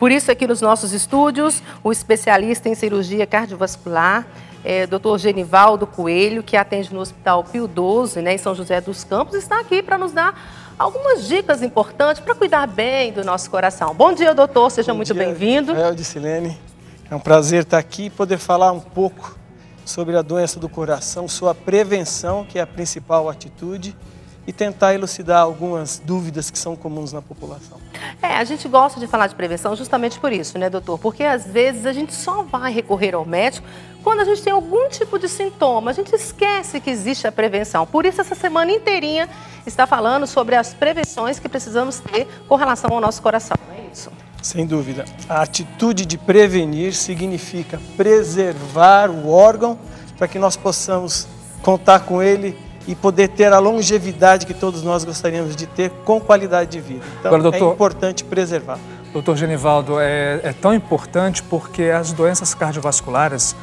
Por isso, aqui nos nossos estúdios, o especialista em cirurgia cardiovascular, Dr. Genivaldo Coelho, que atende no Hospital Pio XII, né, em São José dos Campos, está aqui para nos dar algumas dicas importantes para cuidar bem do nosso coração. Bom dia, doutor. Seja muito bem-vindo. Dicilene. É um prazer estar aqui e poder falar um pouco sobre a doença do coração, sua prevenção, que é a principal atitude, e tentar elucidar algumas dúvidas que são comuns na população. A gente gosta de falar de prevenção justamente por isso, né, doutor? Porque às vezes a gente só vai recorrer ao médico quando a gente tem algum tipo de sintoma. A gente esquece que existe a prevenção. Por isso, essa semana inteirinha está falando sobre as prevenções que precisamos ter com relação ao nosso coração, não é isso? Sem dúvida. A atitude de prevenir significa preservar o órgão para que nós possamos contar com ele e poder ter a longevidade que todos nós gostaríamos de ter com qualidade de vida. Então, agora, doutor, é importante preservar. Doutor Genivaldo, é tão importante porque as doenças cardiovasculares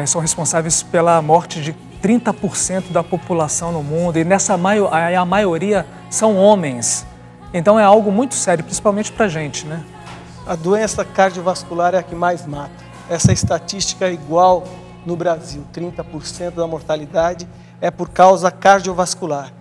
são responsáveis pela morte de 30% da população no mundo e a maioria são homens. Então é algo muito sério, principalmente para a gente, né? A doença cardiovascular é a que mais mata. Essa estatística é igual no Brasil, 30% da mortalidade é por causa cardiovascular.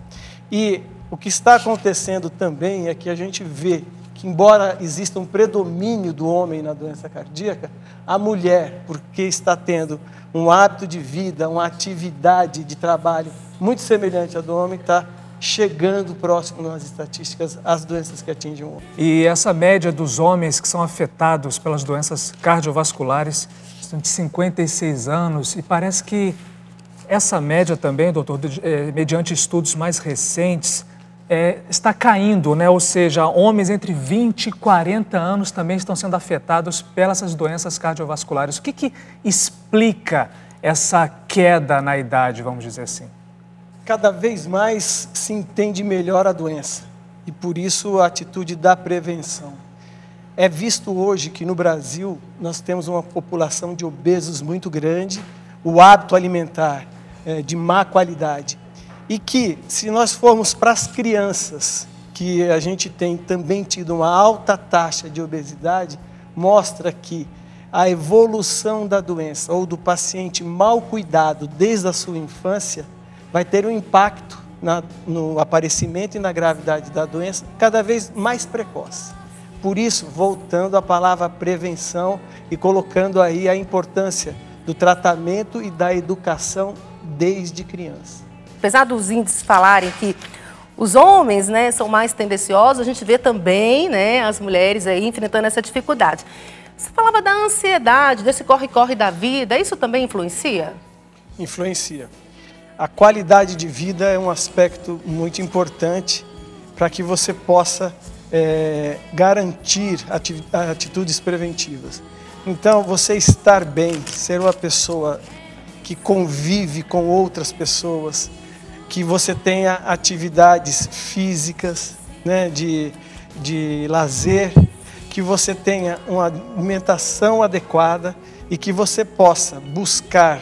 E o que está acontecendo também é que a gente vê que, embora exista um predomínio do homem na doença cardíaca, a mulher, porque está tendo um hábito de vida, uma atividade de trabalho muito semelhante à do homem, está chegando próximo nas estatísticas às doenças que atingem o homem. E essa média dos homens que são afetados pelas doenças cardiovasculares são de 56 anos e parece que essa média também, doutor, mediante estudos mais recentes, está caindo, né? Ou seja, homens entre 20 e 40 anos também estão sendo afetados pelas doenças cardiovasculares. O que explica essa queda na idade, vamos dizer assim? Cada vez mais se entende melhor a doença e, por isso, a atitude da prevenção. É visto hoje que no Brasil nós temos uma população de obesos muito grande, o hábito alimentar de má qualidade. E que, se nós formos para as crianças, que a gente tem também tido uma alta taxa de obesidade, mostra que a evolução da doença ou do paciente mal cuidado desde a sua infância vai ter um impacto no aparecimento e na gravidade da doença cada vez mais precoce. Por isso, voltando à palavra prevenção e colocando aí a importância do tratamento e da educação desde criança. Apesar dos índices falarem que os homens, né, são mais tendenciosos, a gente vê também, né, as mulheres aí enfrentando essa dificuldade. Você falava da ansiedade, desse corre-corre da vida, isso também influencia? Influencia. A qualidade de vida é um aspecto muito importante para que você possa garantir atitudes preventivas. Então, você estar bem, ser uma pessoa que convive com outras pessoas, que você tenha atividades físicas, né, de lazer, que você tenha uma alimentação adequada e que você possa buscar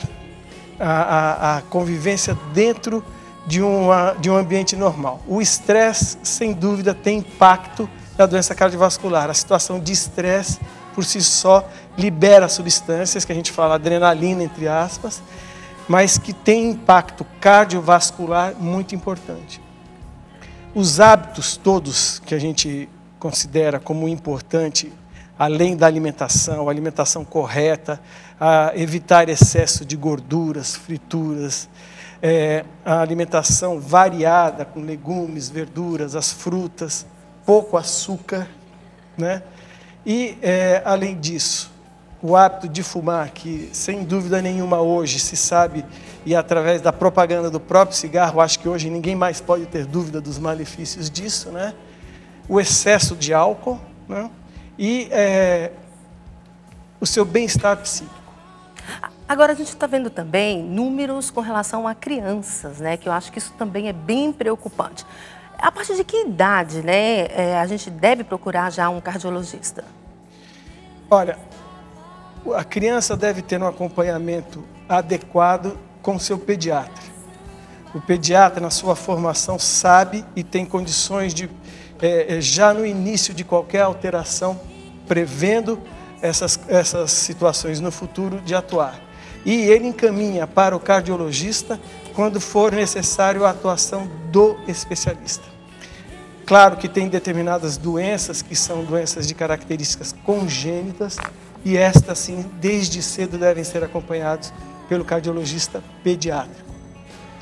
a convivência dentro de um ambiente normal. O estresse, sem dúvida, tem impacto na doença cardiovascular. A situação de estresse, por si só, libera substâncias, que a gente fala adrenalina, entre aspas, mas que tem impacto cardiovascular muito importante. Os hábitos todos que a gente considera como importante, além da alimentação, a alimentação correta, evitar excesso de gorduras, frituras, a alimentação variada com legumes, verduras, as frutas, pouco açúcar, né? E, além disso, o hábito de fumar, que sem dúvida nenhuma hoje se sabe, e através da propaganda do próprio cigarro, acho que hoje ninguém mais pode ter dúvida dos malefícios disso, né? O excesso de álcool, né? E o seu bem-estar psíquico. Agora, a gente está vendo também números com relação a crianças, né? Que eu acho que isso também é bem preocupante. A partir de que idade, né, a gente deve procurar já um cardiologista? Olha, a criança deve ter um acompanhamento adequado com o seu pediatra. O pediatra, na sua formação, sabe e tem condições de, já no início de qualquer alteração, prevendo essas situações no futuro de atuar. E ele encaminha para o cardiologista quando for necessário a atuação do especialista. Claro que tem determinadas doenças que são doenças de características congênitas e estas, sim, desde cedo devem ser acompanhadas pelo cardiologista pediátrico.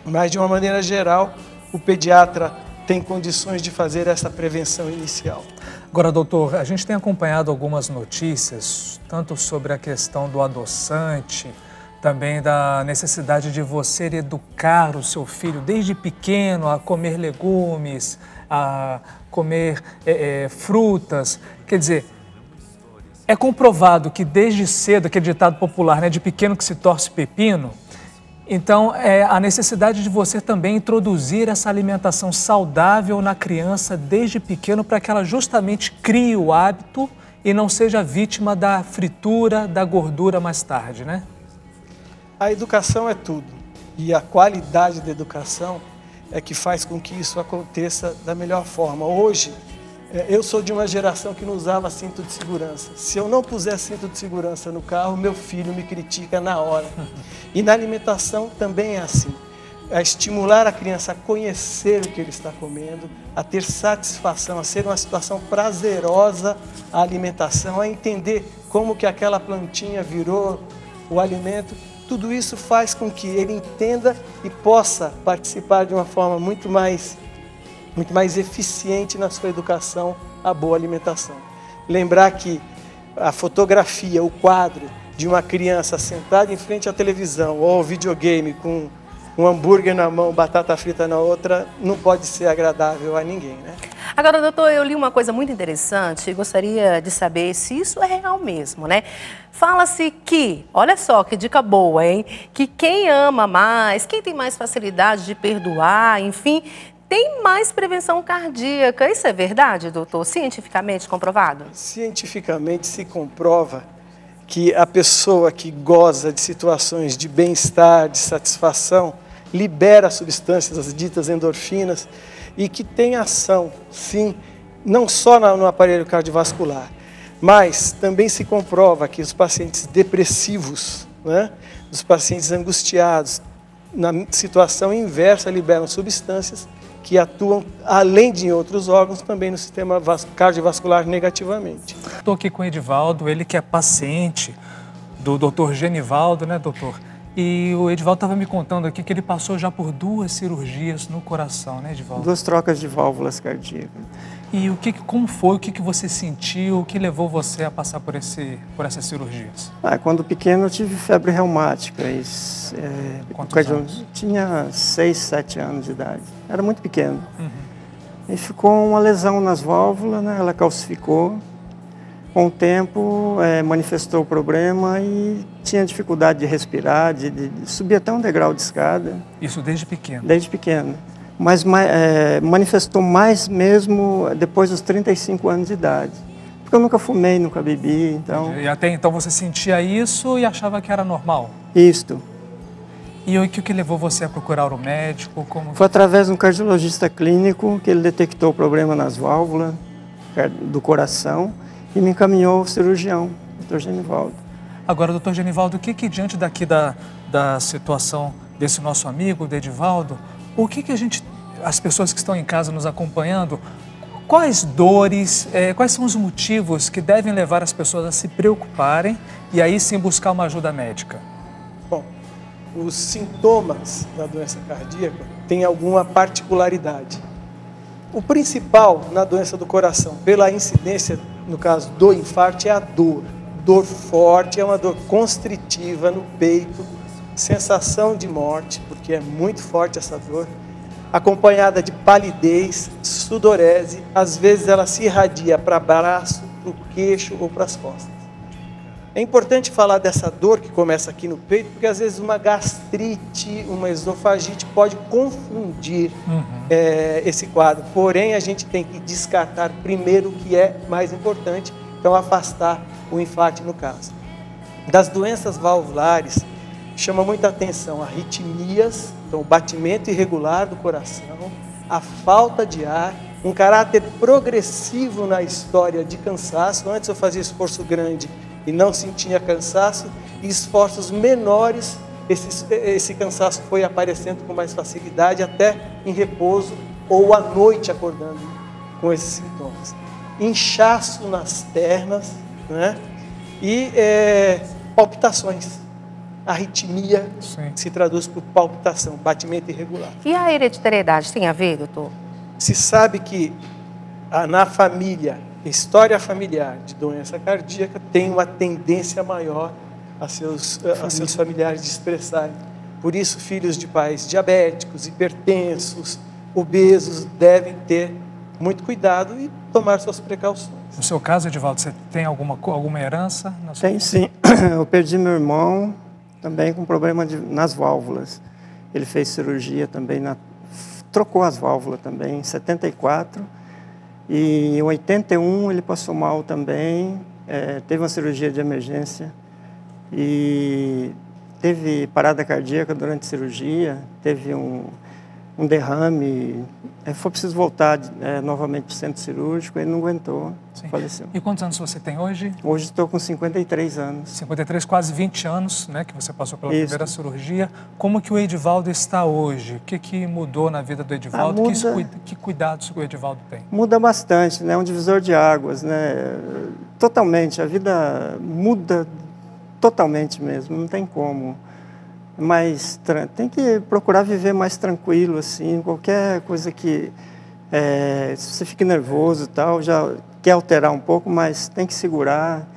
Mas, de uma maneira geral, o pediatra tem condições de fazer essa prevenção inicial. Agora, doutor, a gente tem acompanhado algumas notícias, tanto sobre a questão do adoçante, também da necessidade de você educar o seu filho desde pequeno a comer legumes, a comer frutas. Quer dizer, é comprovado que desde cedo, aquele ditado popular, né, de pequeno que se torce pepino, então a necessidade de você também introduzir essa alimentação saudável na criança desde pequeno para que ela justamente crie o hábito e não seja vítima da fritura, da gordura mais tarde, né? A educação é tudo e a qualidade da educação é que faz com que isso aconteça da melhor forma. Hoje, eu sou de uma geração que não usava cinto de segurança. Se eu não puser cinto de segurança no carro, meu filho me critica na hora. E na alimentação também é assim. A estimular a criança a conhecer o que ele está comendo, a ter satisfação, a ser uma situação prazerosa a alimentação, a entender como que aquela plantinha virou o alimento. Tudo isso faz com que ele entenda e possa participar de uma forma muito mais eficiente na sua educação à boa alimentação. Lembrar que a fotografia, o quadro de uma criança sentada em frente à televisão ou ao videogame com um hambúrguer na mão, batata frita na outra, não pode ser agradável a ninguém, né? Agora, doutor, eu li uma coisa muito interessante e gostaria de saber se isso é real mesmo, né? Fala-se que, olha só que dica boa, hein? Que quem ama mais, quem tem mais facilidade de perdoar, enfim, tem mais prevenção cardíaca. Isso é verdade, doutor? Cientificamente comprovado? Cientificamente se comprova que a pessoa que goza de situações de bem-estar, de satisfação, libera substâncias, as ditas endorfinas, e que tem ação, sim, não só no aparelho cardiovascular, mas também se comprova que os pacientes depressivos, né, os pacientes angustiados, na situação inversa, liberam substâncias que atuam, além de em outros órgãos, também no sistema cardiovascular negativamente. Estou aqui com o Edivaldo, ele que é paciente do doutor Genivaldo, né, doutor? E o Edivaldo estava me contando aqui que ele passou já por 2 cirurgias no coração, né, Edivaldo? 2 trocas de válvulas cardíacas. E como foi, o que você sentiu, o que levou você a passar por essas cirurgias? Quando pequeno eu tive febre reumática. Quantos anos? Tinha 6, 7 anos de idade. Era muito pequeno. E ficou uma lesão nas válvulas, né? Ela calcificou. Com o tempo, manifestou o problema e tinha dificuldade de respirar, de subir até um degrau de escada. Isso desde pequeno? Desde pequeno. Mas manifestou mais mesmo depois dos 35 anos de idade. Porque eu nunca fumei, nunca bebi, então... E até então você sentia isso e achava que era normal? Isto. E o que levou você a procurar o médico? Foi através de um cardiologista clínico que ele detectou o problema nas válvulas do coração e me encaminhou ao cirurgião, doutor Genivaldo. Agora, doutor Genivaldo, o que diante daqui da situação desse nosso amigo, do Edivaldo, o que as pessoas que estão em casa nos acompanhando, quais dores, quais são os motivos que devem levar as pessoas a se preocuparem e aí sim buscar uma ajuda médica? Bom, os sintomas da doença cardíaca têm alguma particularidade. O principal na doença do coração, pela incidência, no caso do infarto, é a dor. Dor forte, é uma dor constritiva no peito, sensação de morte, porque é muito forte essa dor, acompanhada de palidez, sudorese, às vezes ela se irradia para o braço, para o queixo ou para as costas. É importante falar dessa dor que começa aqui no peito, porque às vezes uma gastrite, uma esofagite pode confundir esse quadro. Porém, a gente tem que descartar primeiro o que é mais importante, então afastar o infarto no caso. Das doenças valvulares, chama muita atenção arritmias, então o batimento irregular do coração, a falta de ar, um caráter progressivo na história de cansaço. Antes eu fazia esforço grande e não sentia cansaço, e esforços menores, esse cansaço foi aparecendo com mais facilidade, até em repouso ou à noite acordando com esses sintomas. Inchaço nas pernas, né? E palpitações. Arritmia se traduz por palpitação, batimento irregular. E a hereditariedade tem a ver, doutor? Se sabe que na família, história familiar de doença cardíaca tem uma tendência maior a seus familiares de expressarem. Por isso, filhos de pais diabéticos, hipertensos, obesos devem ter muito cuidado e tomar suas precauções. No seu caso, Edivaldo, você tem alguma herança? Tem sim. Eu perdi meu irmão também com problema nas válvulas. Ele fez cirurgia também, trocou as válvulas também em 74. E em 81 ele passou mal também, teve uma cirurgia de emergência e teve parada cardíaca durante a cirurgia, teve um derrame, foi preciso voltar novamente para o centro cirúrgico, ele não aguentou, faleceu. E quantos anos você tem hoje? Hoje estou com 53 anos. 53, quase 20 anos, né, que você passou pela primeira cirurgia. Como que o Edivaldo está hoje? O que mudou na vida do Edivaldo? Que cuidados o Edivaldo tem? Muda bastante, né? É um divisor de águas, né? Totalmente, a vida muda totalmente mesmo, não tem como. Mas tem que procurar viver mais tranquilo, assim, qualquer coisa que se você fica nervoso e tal, já quer alterar um pouco, mas tem que segurar,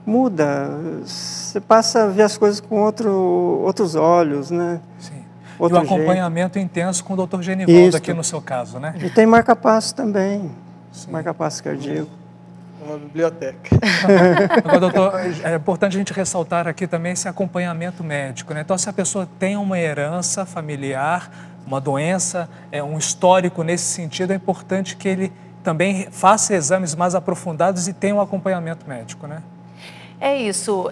muda, você passa a ver as coisas com outros olhos, né? Sim. E o acompanhamento intenso com o Dr. Genivaldo aqui no seu caso, né? E tem marca-passo também, marca-passo cardíaco. Uma biblioteca. Agora, doutor, é importante a gente ressaltar aqui também esse acompanhamento médico, né? Então, se a pessoa tem uma herança familiar, uma doença, um histórico nesse sentido, é importante que ele também faça exames mais aprofundados e tenha um acompanhamento médico, né? É isso.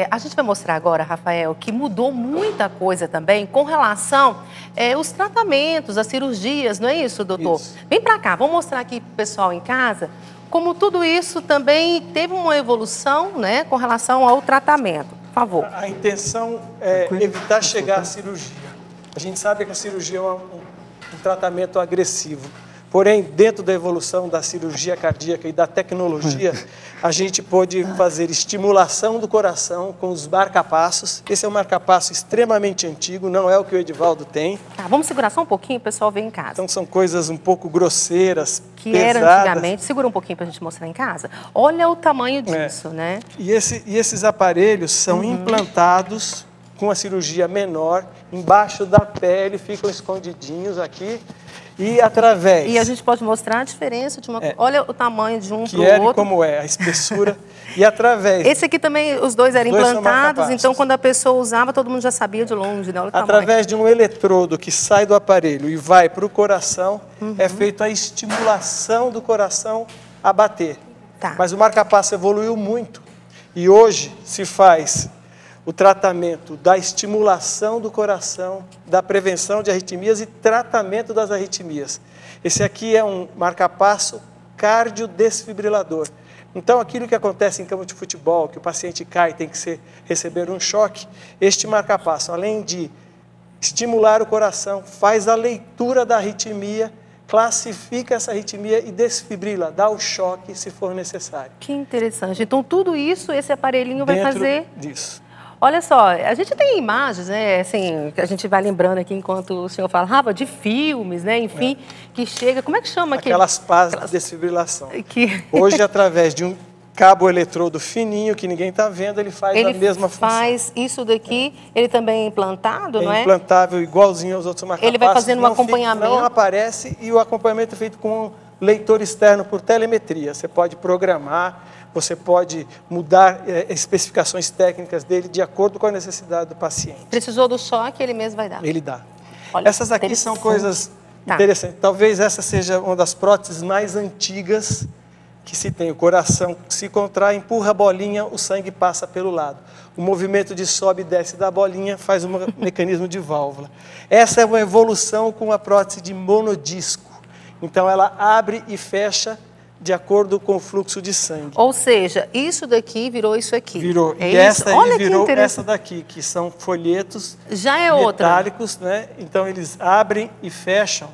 A gente vai mostrar agora, Rafael, que mudou muita coisa também com relação aos tratamentos, as cirurgias, não é isso, doutor? Isso. Vem para cá, vamos mostrar aqui para o pessoal em casa como tudo isso também teve uma evolução, né, com relação ao tratamento. Por favor. A intenção é evitar chegar à cirurgia. A gente sabe que a cirurgia é um tratamento agressivo. Porém, dentro da evolução da cirurgia cardíaca e da tecnologia, a gente pôde fazer estimulação do coração com os marca-passos. Esse é um marca-passo extremamente antigo, não é o que o Edivaldo tem. Tá, vamos segurar só um pouquinho, o pessoal vê em casa. Então, são coisas um pouco grosseiras, que pesadas. Era antigamente. Segura um pouquinho para a gente mostrar em casa. Olha o tamanho disso, né? E esses aparelhos são implantados com a cirurgia menor, embaixo da pele, ficam escondidinhos aqui. E através... E a gente pode mostrar a diferença de uma... Olha o tamanho de um para o outro. E como é, a espessura. E através... Esse aqui também, os dois eram implantados, então quando a pessoa usava, todo mundo já sabia de longe, né? Olha o através de um eletrodo que sai do aparelho e vai para o coração, é feita a estimulação do coração a bater. Tá. Mas o marca-passo evoluiu muito. E hoje se faz o tratamento da estimulação do coração, da prevenção de arritmias e tratamento das arritmias. Esse aqui é um marca-passo cardiodesfibrilador. Então, aquilo que acontece em campo de futebol, que o paciente cai e tem que receber um choque, este marca-passo, além de estimular o coração, faz a leitura da arritmia, classifica essa arritmia e desfibrila, dá o choque se for necessário. Que interessante. Então, tudo isso, esse aparelhinho vai fazer... disso. Olha só, a gente tem imagens, né, assim, que a gente vai lembrando aqui enquanto o senhor falava, de filmes, né, enfim, que chega, como é que chama? Aquelas pás de desfibrilação. Hoje, através de um cabo eletrodo fininho, que ninguém está vendo, ele faz a mesma função. Ele faz isso daqui, ele também é implantado, não é? É implantável, igualzinho aos outros marca-passos. Ele vai fazendo um acompanhamento. Não aparece e o acompanhamento é feito com um leitor externo por telemetria. Você pode programar, você pode mudar especificações técnicas dele de acordo com a necessidade do paciente. Precisou do choque, ele mesmo vai dar. Ele dá. Olha, essas aqui são coisas interessantes. Talvez essa seja uma das próteses mais antigas que se tem. O coração se contrai, empurra a bolinha, o sangue passa pelo lado. O movimento de sobe e desce da bolinha faz um mecanismo de válvula. Essa é uma evolução com a prótese de monodisco. Então ela abre e fecha de acordo com o fluxo de sangue. Ou seja, isso daqui virou isso aqui. Virou. É E isso? essa aí Olha virou que essa daqui, que são folhetos já é outra. metálicos, né? Então eles abrem e fecham,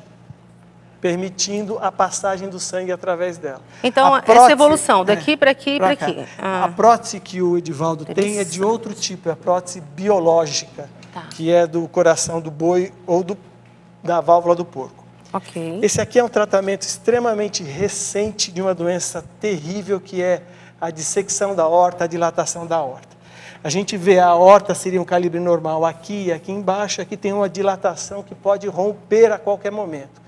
permitindo a passagem do sangue através dela. Então, essa evolução, daqui para aqui e para aqui. A prótese que o Edivaldo tem é de outro tipo, é a prótese biológica, que é do coração do boi ou da válvula do porco. Ok. Esse aqui é um tratamento extremamente recente de uma doença terrível que é a dissecção da aorta, a dilatação da aorta. A gente vê a aorta seria um calibre normal aqui e aqui embaixo, aqui tem uma dilatação que pode romper a qualquer momento.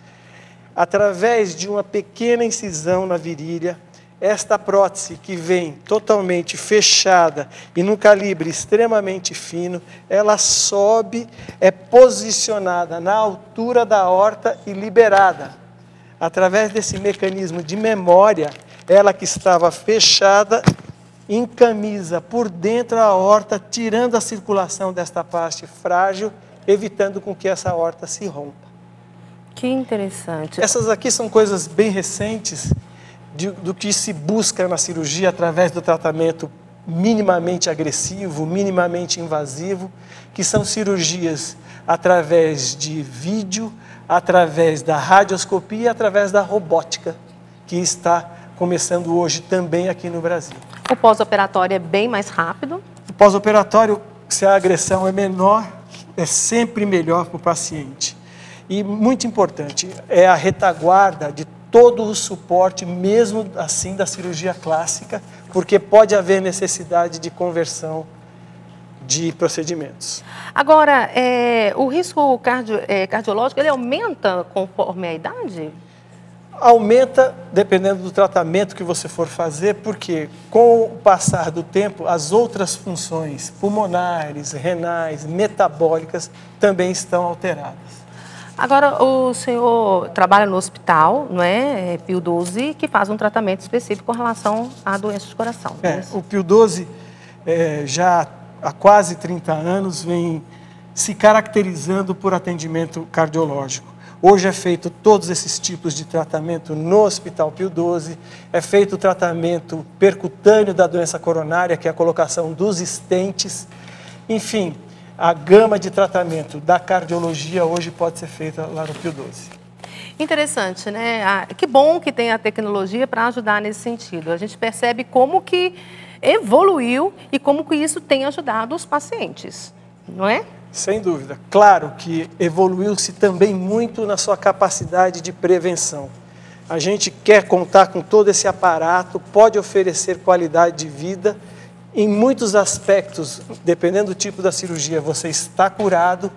Através de uma pequena incisão na virilha, esta prótese que vem totalmente fechada e num calibre extremamente fino, ela sobe, é posicionada na altura da aorta e liberada. Através desse mecanismo de memória, ela que estava fechada, encamisa por dentro a aorta, tirando a circulação desta parte frágil, evitando com que essa aorta se rompa. Que interessante. Essas aqui são coisas bem recentes do que se busca na cirurgia através do tratamento minimamente agressivo, minimamente invasivo, que são cirurgias através de vídeo, através da radioscopia e através da robótica, que está começando hoje também aqui no Brasil. O pós-operatório é bem mais rápido? O pós-operatório, se a agressão é menor, é sempre melhor para o paciente. E muito importante, é a retaguarda de todo o suporte, mesmo assim, da cirurgia clássica, porque pode haver necessidade de conversão de procedimentos. Agora, o risco cardiológico, ele aumenta conforme a idade? Aumenta dependendo do tratamento que você for fazer, porque com o passar do tempo, as outras funções pulmonares, renais, metabólicas também estão alteradas. Agora, o senhor trabalha no hospital, não é? Pio 12, que faz um tratamento específico com relação à doença de coração. O Pio 12, já há quase 30 anos, vem se caracterizando por atendimento cardiológico. Hoje é feito todos esses tipos de tratamento no Hospital Pio 12, é feito o tratamento percutâneo da doença coronária, que é a colocação dos estentes, enfim, a gama de tratamento da cardiologia hoje pode ser feita lá no Pio 12. Interessante, né? Que bom que tem a tecnologia para ajudar nesse sentido. A gente percebe como que evoluiu e como que isso tem ajudado os pacientes, não é? Sem dúvida. Claro que evoluiu-se também muito na sua capacidade de prevenção. A gente quer contar com todo esse aparato, pode oferecer qualidade de vida. Em muitos aspectos, dependendo do tipo da cirurgia, você está curado.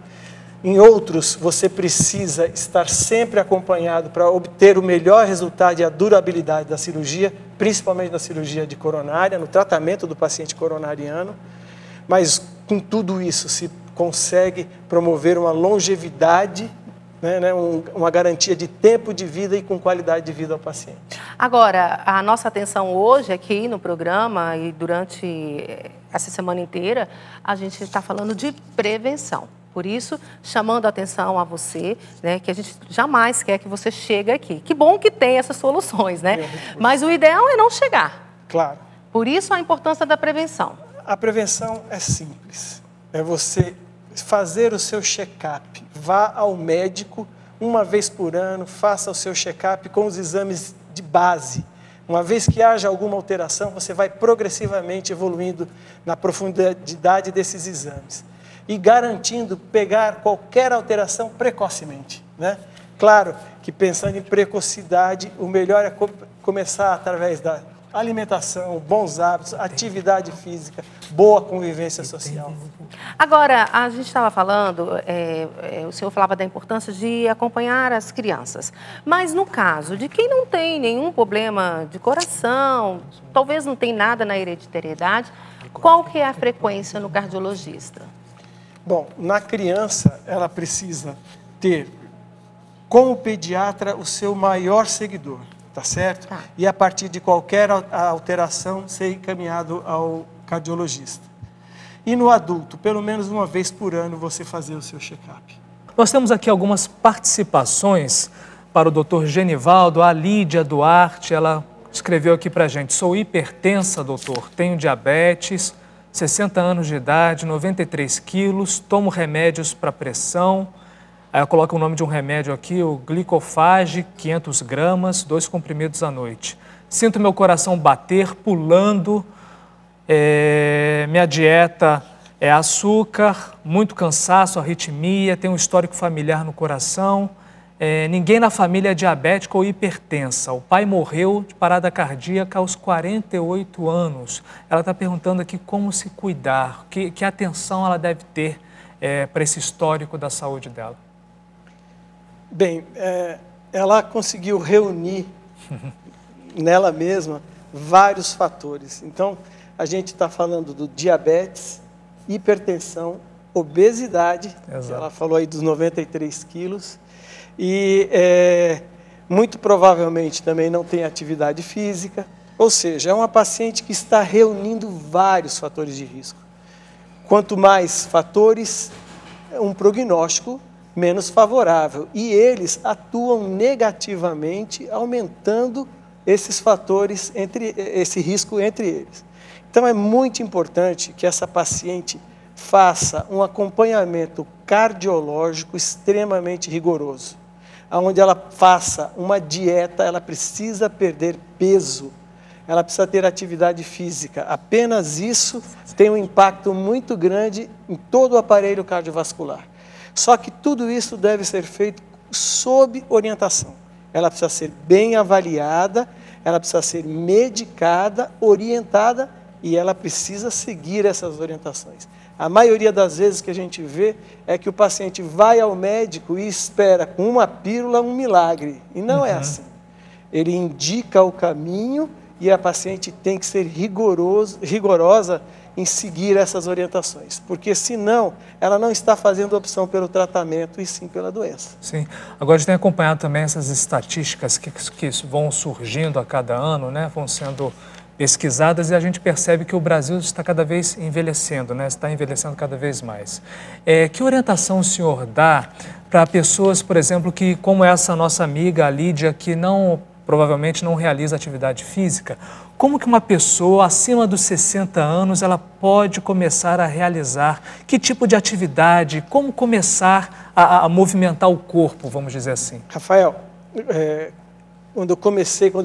Em outros, você precisa estar sempre acompanhado para obter o melhor resultado e a durabilidade da cirurgia, principalmente da cirurgia de coronária, no tratamento do paciente coronariano. Mas com tudo isso se consegue promover uma longevidade, né, uma garantia de tempo de vida e com qualidade de vida ao paciente. Agora, a nossa atenção hoje aqui no programa e durante essa semana inteira, a gente está falando de prevenção. Por isso, chamando a atenção a você, né, que a gente jamais quer que você chegue aqui. Que bom que tem essas soluções, né? Mas o ideal é não chegar. Claro. Por isso, a importância da prevenção. A prevenção é simples. É você fazer o seu check-up. Vá ao médico uma vez por ano, faça o seu check-up com os exames de base. Uma vez que haja alguma alteração, você vai progressivamente evoluindo na profundidade desses exames. E garantindo pegar qualquer alteração precocemente, né? Claro que pensando em precocidade, o melhor é começar através da alimentação, bons hábitos, atividade física, boa convivência social. Agora, a gente estava falando, o senhor falava da importância de acompanhar as crianças. Mas no caso de quem não tem nenhum problema de coração, talvez não tem nada na hereditariedade, qual que é a frequência no cardiologista? Bom, na criança, ela precisa ter, como pediatra, o seu maior seguidor. Tá certo? Tá. E a partir de qualquer alteração, ser encaminhado ao cardiologista. E no adulto, pelo menos uma vez por ano, você fazer o seu check-up. Nós temos aqui algumas participações. para o doutor Genivaldo, a Lídia Duarte, ela escreveu aqui para a gente: sou hipertensa, doutor, tenho diabetes, 60 anos de idade, 93 quilos, tomo remédios para pressão. Aí ela coloca o nome de um remédio aqui, o Glicofage, 500 gramas, 2 comprimidos à noite. Sinto meu coração bater, pulando, minha dieta é açúcar, muito cansaço, arritmia, tenho um histórico familiar no coração. Ninguém na família é diabética ou hipertensa. O pai morreu de parada cardíaca aos 48 anos. Ela está perguntando aqui como se cuidar, que atenção ela deve ter para esse histórico da saúde dela. Bem, ela conseguiu reunir nela mesma vários fatores. Então, a gente está falando do diabetes, hipertensão, obesidade, ela falou aí dos 93 quilos, e muito provavelmente também não tem atividade física, ou seja, é uma paciente que está reunindo vários fatores de risco. Quanto mais fatores, um prognóstico menos favorável, e eles atuam negativamente, aumentando esses fatores, esse risco entre eles. Então, é muito importante que essa paciente faça um acompanhamento cardiológico extremamente rigoroso, onde ela faça uma dieta, ela precisa perder peso, ela precisa ter atividade física. Apenas isso tem um impacto muito grande em todo o aparelho cardiovascular. Só que tudo isso deve ser feito sob orientação. Ela precisa ser bem avaliada, ela precisa ser medicada, orientada, e ela precisa seguir essas orientações. A maioria das vezes que a gente vê é que o paciente vai ao médico e espera com uma pílula um milagre. E não é assim. Ele indica o caminho e a paciente tem que ser rigorosa em seguir essas orientações. Porque senão ela não está fazendo opção pelo tratamento e sim pela doença. Sim. Agora a gente tem acompanhado também essas estatísticas que vão surgindo a cada ano, né? Vão sendo pesquisadas, e a gente percebe que o Brasil está cada vez envelhecendo, né? Está envelhecendo cada vez mais. Que orientação o senhor dá para pessoas, por exemplo, que, como essa nossa amiga, a Lídia, que provavelmente não realiza atividade física? Como que uma pessoa acima dos 60 anos ela pode começar a realizar? Que tipo de atividade? Como começar a movimentar o corpo, vamos dizer assim? Rafael, quando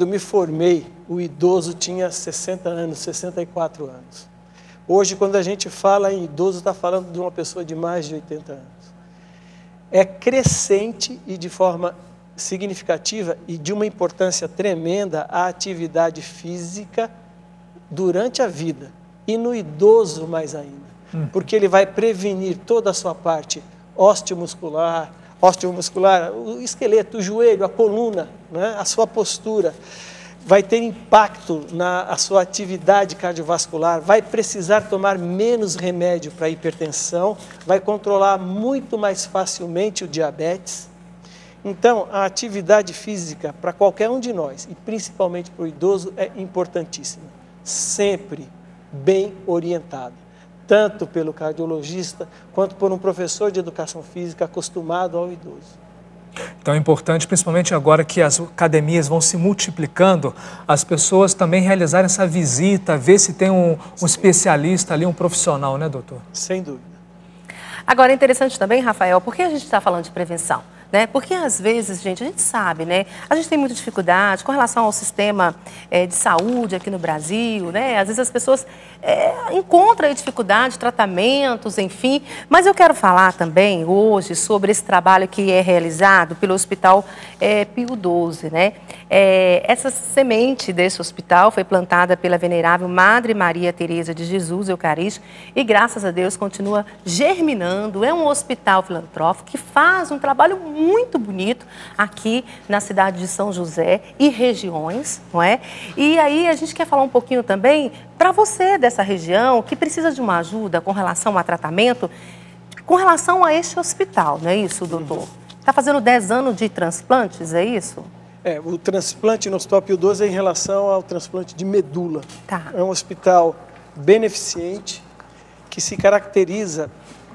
eu me formei, o idoso tinha 60 anos, 64 anos. Hoje, quando a gente fala em idoso, está falando de uma pessoa de mais de 80 anos. É crescente e de forma significativa e de uma importância tremenda a atividade física durante a vida, e no idoso mais ainda, porque ele vai prevenir toda a sua parte osteomuscular, o esqueleto, o joelho, a coluna, né, a sua postura, vai ter impacto na sua atividade cardiovascular, vai precisar tomar menos remédio para a hipertensão, vai controlar muito mais facilmente o diabetes. Então, a atividade física para qualquer um de nós, e principalmente para o idoso, é importantíssima, sempre bem orientada, tanto pelo cardiologista quanto por um professor de educação física acostumado ao idoso. Então é importante, principalmente agora que as academias vão se multiplicando, as pessoas também realizarem essa visita, ver se tem um especialista ali, um profissional, né, doutor? Sem dúvida. Agora é interessante também, Rafael, por que a gente está falando de prevenção? Porque às vezes, gente, a gente sabe, né? A gente tem muita dificuldade com relação ao sistema de saúde aqui no Brasil, né? Às vezes as pessoas encontram aí dificuldade, tratamentos, enfim. Mas eu quero falar também hoje sobre esse trabalho que é realizado pelo Hospital Pio XII, né? Essa semente desse hospital foi plantada pela venerável Madre Maria Teresa de Jesus Eucarístico e, graças a Deus, continua germinando. É um hospital filantrópico que faz um trabalho muito bonito aqui na cidade de São José e regiões, não é? E aí a gente quer falar um pouquinho também para você dessa região que precisa de uma ajuda com relação a tratamento, com relação a este hospital, não é isso, doutor? Está fazendo 10 anos de transplantes, é isso? O transplante no Hospital Pio XII é em relação ao transplante de medula. Tá. É um hospital beneficente que se caracteriza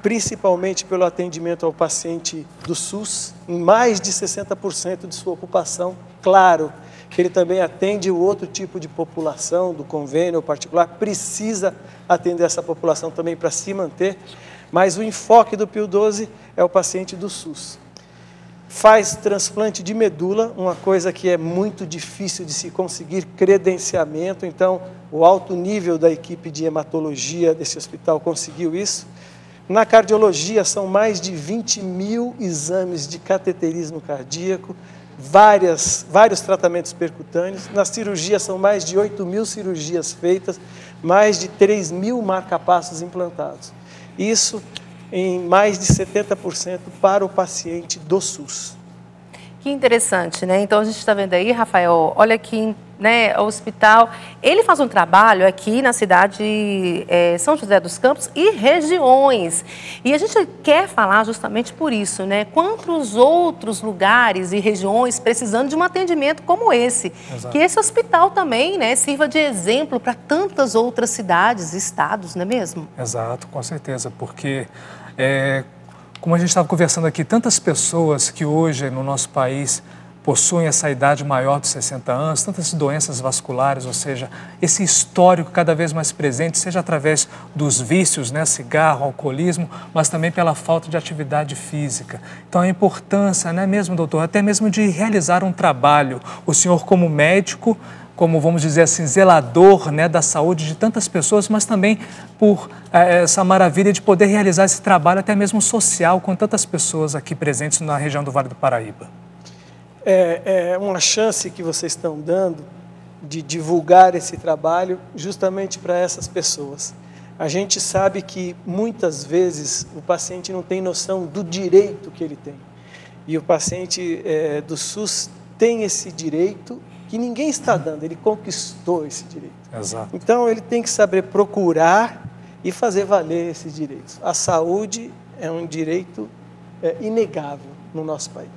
principalmente pelo atendimento ao paciente do SUS, em mais de 60% de sua ocupação. Claro que ele também atende o outro tipo de população, do convênio particular, precisa atender essa população também para se manter, mas o enfoque do Pio XII é o paciente do SUS. Faz transplante de medula, uma coisa que é muito difícil de se conseguir credenciamento, então o alto nível da equipe de hematologia desse hospital conseguiu isso. Na cardiologia são mais de 20 mil exames de cateterismo cardíaco, vários tratamentos percutâneos. Na cirurgia são mais de 8 mil cirurgias feitas, mais de 3 mil marca-passos implantados. Isso em mais de 70% para o paciente do SUS. Que interessante, né? Então a gente está vendo aí, Rafael, olha aqui, né, o hospital, ele faz um trabalho aqui na cidade São José dos Campos e regiões. E a gente quer falar justamente por isso, né? Quantos outros lugares e regiões precisando de um atendimento como esse. Exato. Que esse hospital também, né, sirva de exemplo para tantas outras cidades e estados, não é mesmo? Exato, com certeza, porque como a gente estava conversando aqui, tantas pessoas que hoje no nosso país possuem essa idade maior de 60 anos, tantas doenças vasculares, ou seja, esse histórico cada vez mais presente, seja através dos vícios, né, cigarro, alcoolismo, mas também pela falta de atividade física. Então a importância, né, mesmo, doutor, até mesmo de realizar um trabalho, o senhor como médico, como, vamos dizer assim, zelador, né, da saúde de tantas pessoas, mas também por essa maravilha de poder realizar esse trabalho até mesmo social com tantas pessoas aqui presentes na região do Vale do Paraíba. É uma chance que vocês estão dando de divulgar esse trabalho justamente para essas pessoas. A gente sabe que muitas vezes o paciente não tem noção do direito que ele tem. E o paciente do SUS tem esse direito que ninguém está dando, ele conquistou esse direito. Exato. Então ele tem que saber procurar e fazer valer esses direitos. A saúde é um direito inegável no nosso país.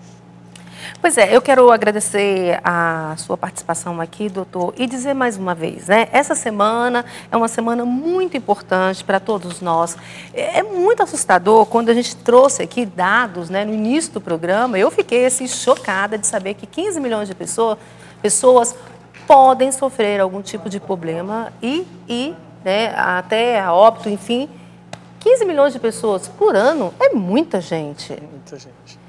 Pois é, eu quero agradecer a sua participação aqui, doutor, e dizer mais uma vez, né? Essa semana é uma semana muito importante para todos nós. É muito assustador quando a gente trouxe aqui dados, né, no início do programa. Eu fiquei assim, chocada de saber que 15 milhões de pessoas podem sofrer algum tipo de problema né, até a óbito, enfim. 15 milhões de pessoas por ano é muita gente. Muita gente.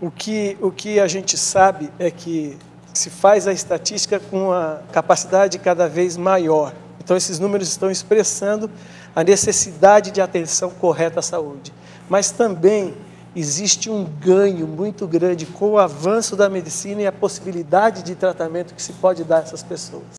O que a gente sabe é que se faz a estatística com uma capacidade cada vez maior. Então, esses números estão expressando a necessidade de atenção correta à saúde. Mas também existe um ganho muito grande com o avanço da medicina e a possibilidade de tratamento que se pode dar a essas pessoas.